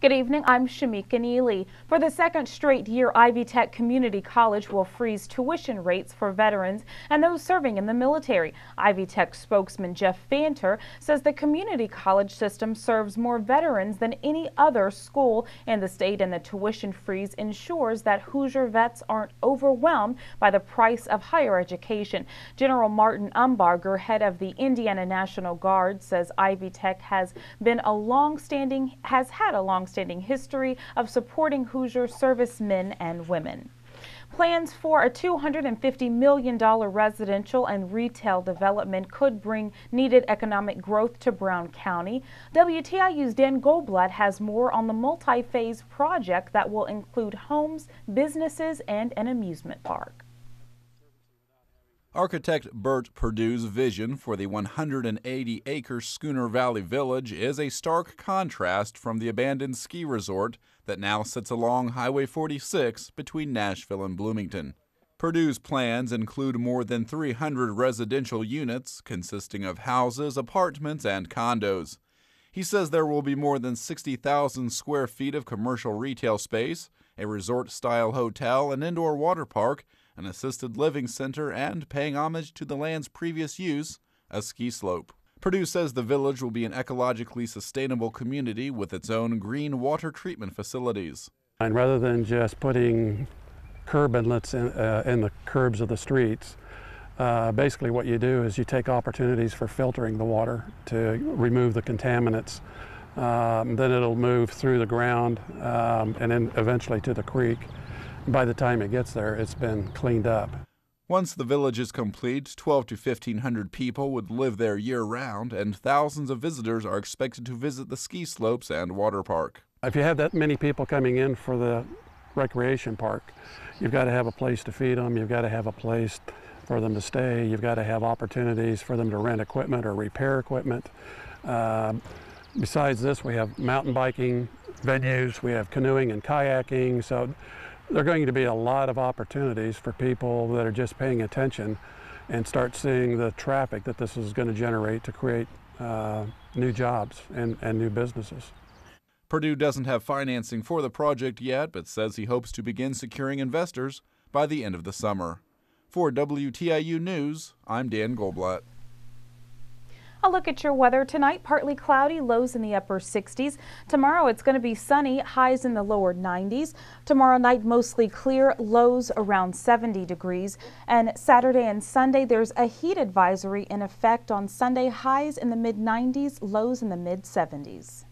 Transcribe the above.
Good evening, I'm Shamika Neely. For the second straight year, Ivy Tech Community College will freeze tuition rates for veterans and those serving in the military. Ivy Tech spokesman Jeff Fanter says the community college system serves more veterans than any other school in the state, and the tuition freeze ensures that Hoosier vets aren't overwhelmed by the price of higher education. General Martin Umbarger, head of the Indiana National Guard, says Ivy Tech has had a long-standing history of supporting Hoosier servicemen and women. Plans for a $250 million residential and retail development could bring needed economic growth to Brown County. WTIU's Dan Goldblatt has more on the multi-phase project that will include homes, businesses, and an amusement park. Architect Bert Perdue's vision for the 180-acre Schooner Valley Village is a stark contrast from the abandoned ski resort that now sits along Highway 46 between Nashville and Bloomington. Perdue's plans include more than 300 residential units consisting of houses, apartments, and condos. He says there will be more than 60,000 square feet of commercial retail space, a resort-style hotel, an indoor water park, an assisted living center, and, paying homage to the land's previous use, a ski slope. Perdue says the village will be an ecologically sustainable community with its own green water treatment facilities. And rather than just putting curb inlets in the curbs of the streets, basically what you do is you take opportunities for filtering the water to remove the contaminants. Then it'll move through the ground and then eventually to the creek. By the time it gets there, it's been cleaned up. Once the village is complete, 1,200 to 1,500 people would live there year-round, and thousands of visitors are expected to visit the ski slopes and water park. If you have that many people coming in for the recreation park, you've got to have a place to feed them, you've got to have a place for them to stay, you've got to have opportunities for them to rent equipment or repair equipment. Besides this, we have mountain biking venues, we have canoeing and kayaking, so there are going to be a lot of opportunities for people that are just paying attention and start seeing the traffic that this is going to generate to create new jobs and new businesses. Perdue doesn't have financing for the project yet, but says he hopes to begin securing investors by the end of the summer. For WTIU News, I'm Dan Goldblatt. A look at your weather tonight: partly cloudy, lows in the upper 60s. Tomorrow it's going to be sunny, highs in the lower 90s. Tomorrow night mostly clear, lows around 70 degrees. And Saturday and Sunday there's a heat advisory in effect on Sunday, highs in the mid 90s, lows in the mid 70s.